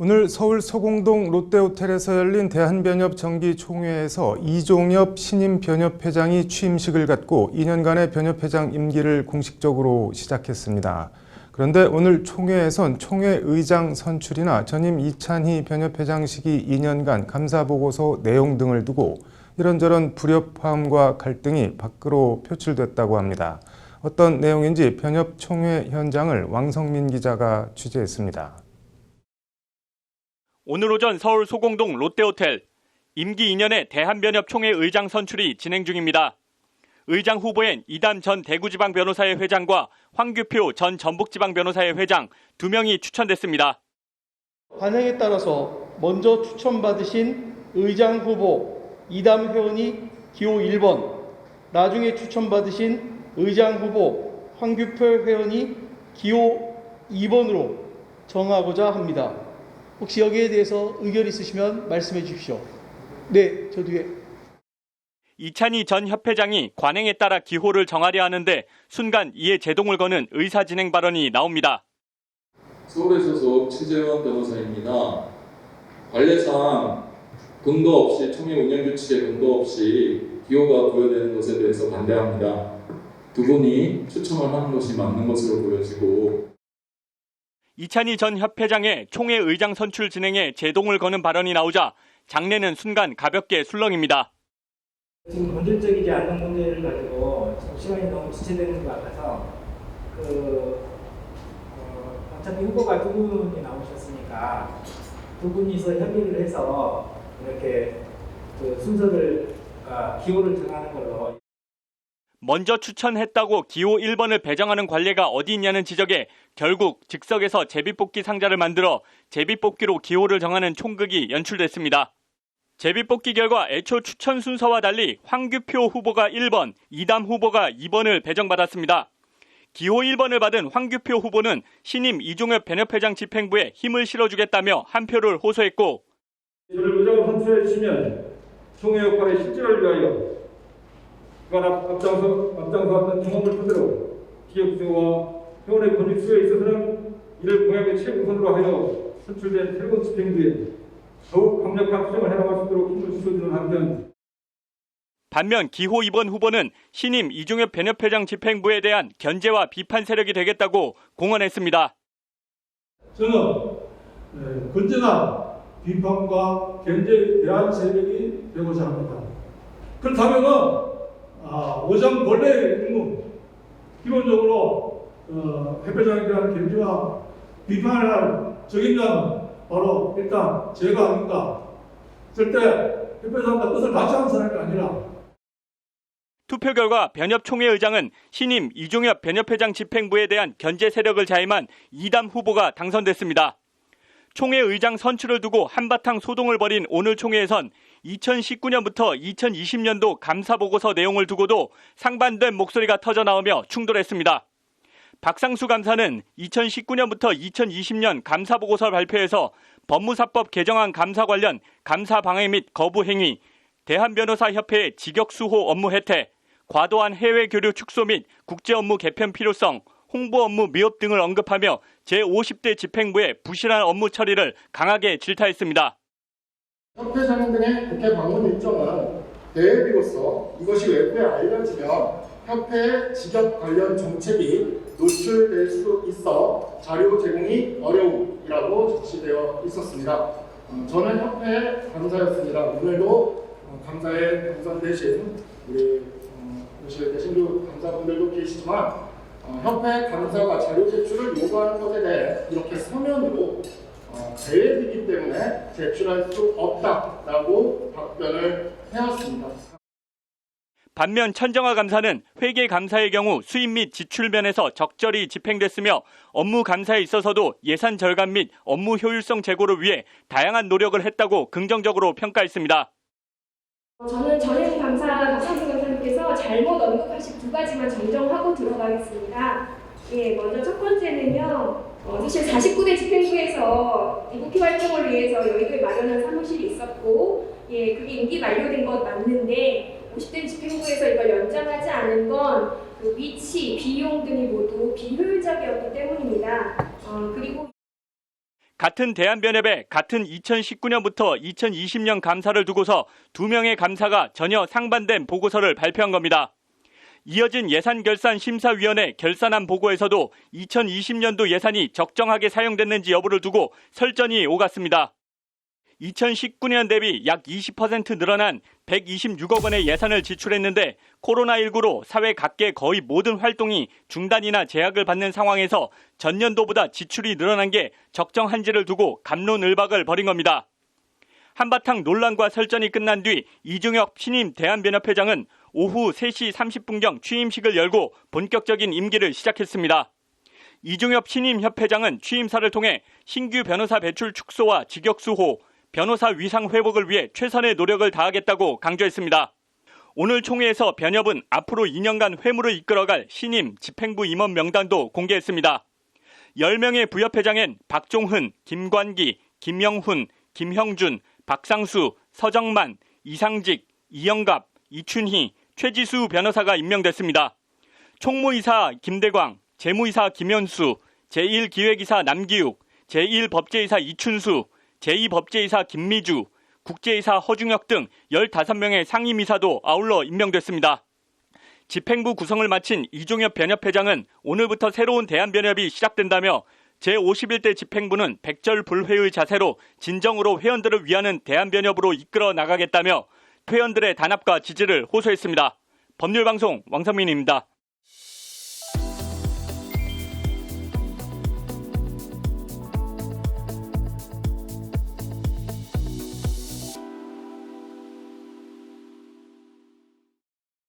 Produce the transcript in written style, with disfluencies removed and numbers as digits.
오늘 서울 서공동 롯데호텔에서 열린 대한변협 정기총회에서 이종엽 신임 변협회장이 취임식을 갖고 2년간의 변협회장 임기를 공식적으로 시작했습니다. 그런데 오늘 총회에선 총회의장 선출이나 전임 이찬희 변협회장식이 2년간 감사보고서 내용 등을 두고 이런저런 불협화음과 갈등이 밖으로 표출됐다고 합니다. 어떤 내용인지 변협 총회 현장을 왕성민 기자가 취재했습니다. 오늘 오전 서울 소공동 롯데호텔, 임기 2년의 대한변협 총회 의장 선출이 진행 중입니다. 의장 후보엔 이담 전 대구지방변호사회 회장과 황규표 전 전북지방변호사회 회장 2명이 추천됐습니다. 관행에 따라서 먼저 추천받으신 의장 후보 이담 회원이 기호 1번, 나중에 추천받으신 의장 후보 황규표 회원이 기호 2번으로 정하고자 합니다. 혹시 여기에 대해서 의견 있으시면 말씀해 주십시오. 네, 저 뒤에. 이찬희 전 협회장이 관행에 따라 기호를 정하려 하는데 순간 이에 제동을 거는 의사진행 발언이 나옵니다. 서울에 소속 최재원 변호사입니다. 관례상 근거 없이 총회 운영 규칙에 근거 없이 기호가 부여되는 것에 대해서 반대합니다. 두 분이 추천을 하는 것이 맞는 것으로 보여지고 이찬희 전 협회장의 총회 의장 선출 진행에 제동을 거는 발언이 나오자 장내는 순간 가볍게 술렁입니다. 지금 본질적이지 않는 문제를 가지고 지금 시간이 너무 지체되는 것 같아서 어차피 후보가 두 분이 나오셨으니까 두 분이서 협의를 해서 이렇게 순서를 기호를 정하는 걸로. 먼저 추천했다고 기호 1번을 배정하는 관례가 어디 있냐는 지적에 결국 즉석에서 제비뽑기 상자를 만들어 제비뽑기로 기호를 정하는 총극이 연출됐습니다. 제비뽑기 결과 애초 추천 순서와 달리 황규표 후보가 1번, 이담 후보가 2번을 배정받았습니다. 기호 1번을 받은 황규표 후보는 신임 이종엽 변협회장 집행부에 힘을 실어주겠다며 한 표를 호소했고 저를 의장으로 선출해 주시면 총회 역할의 실질을 위하여 그간 앞장서왔던 경험을 토대로 기획수와 회원의 권익 수요에 있어서는 이를 공약의 최우선으로 하여 선출된 새로운 집행부에 더욱 강력한 투쟁을 해나갈 수 있도록 힘을 실어주는 한편 반면 기호 2번 후보는 신임 이종엽 변협회장 집행부에 대한 견제와 비판 세력이 되겠다고 공언했습니다. 저는 건전한 비판과 견제에 대한 세력이 되고자 합니다. 그렇다면 의장 본래의 임무, 기본적으로 협회장에 대한 견제와 비판을 할 적임자는 바로 일단 제가 아닙니다. 절대 협회장과 뜻을 같이 하는 사람이 아니라. 투표 결과 변협 총회 의장은 신임 이종엽 변협회장 집행부에 대한 견제 세력을 자임한 이담 후보가 당선됐습니다. 총회 의장 선출을 두고 한바탕 소동을 벌인 오늘 총회에선 2019년부터 2020년도 감사보고서 내용을 두고도 상반된 목소리가 터져나오며 충돌했습니다. 박상수 감사는 2019년부터 2020년 감사보고서 발표에서 법무사법 개정안 감사 관련 감사 방해 및 거부 행위, 대한변호사협회의 직역수호 업무 혜택, 과도한 해외 교류 축소 및 국제 업무 개편 필요성, 홍보 업무 미흡 등을 언급하며 제50대 집행부의 부실한 업무 처리를 강하게 질타했습니다. 협회장 등의 국회 방문 일정은 대회비로서 이것이 외부에 알려지면 협회의 직역 관련 정책이 노출될 수 있어 자료 제공이 어려움이라고 적시되어 있었습니다. 저는 협회 감사였습니다. 오늘도 감사에 당선되신 우리 오실 신규 감사분들도 계시지만 협회 감사가 자료 제출을 요구하는 것에 대해 이렇게 서면으로 대회이기 때문에 제출할 수 없다라고 답변을 해왔습니다. 반면 천정화 감사는 회계 감사의 경우 수입 및 지출 면에서 적절히 집행됐으며 업무 감사에 있어서도 예산 절감 및 업무 효율성 제고를 위해 다양한 노력을 했다고 긍정적으로 평가했습니다. 저는 전임 감사 박상수 감사님께서 잘못 언급하신 두 가지만 정정하고 들어가겠습니다. 먼저 첫 번째는요. 사실 49대 집행부에서 국회 활동을 위해서 여의도에 마련한 사무실이 있었고 그게 임기 만료된 것 맞는데 50대 집행부에서 이걸 연장하지 않은 건 그 위치, 비용 등이 모두 비효율적이었기 때문입니다. 그리고 같은 대한변협에 같은 2019년부터 2020년 감사를 두고서 2명의 감사가 전혀 상반된 보고서를 발표한 겁니다. 이어진 예산결산심사위원회 결산안 보고에서도 2020년도 예산이 적정하게 사용됐는지 여부를 두고 설전이 오갔습니다. 2019년 대비 약 20% 늘어난 126억 원의 예산을 지출했는데 코로나19로 사회 각계 거의 모든 활동이 중단이나 제약을 받는 상황에서 전년도보다 지출이 늘어난 게 적정한지를 두고 갑론을박을 벌인 겁니다. 한바탕 논란과 설전이 끝난 뒤 이종엽 신임 대한변협회장은 오후 3시 30분경 취임식을 열고 본격적인 임기를 시작했습니다. 이종엽 신임 협회장은 취임사를 통해 신규 변호사 배출 축소와 직역 수호, 변호사 위상 회복을 위해 최선의 노력을 다하겠다고 강조했습니다. 오늘 총회에서 변협은 앞으로 2년간 회무를 이끌어갈 신임 집행부 임원 명단도 공개했습니다. 10명의 부협회장엔 박종훈, 김관기, 김영훈, 김형준, 박상수, 서정만, 이상직, 이영갑, 이춘희, 최지수 변호사가 임명됐습니다. 총무이사 김대광, 재무이사 김현수, 제1기획이사 남기욱, 제1법제이사 이춘수, 제2법제이사 김미주, 국제이사 허중혁 등 15명의 상임이사도 아울러 임명됐습니다. 집행부 구성을 마친 이종엽 변협회장은 오늘부터 새로운 대한변협이 시작된다며 제51대 집행부는 백절불회의 자세로 진정으로 회원들을 위하는 대한변협으로 이끌어 나가겠다며 회원들의 단합과 지지를 호소했습니다. 법률방송 왕성민입니다.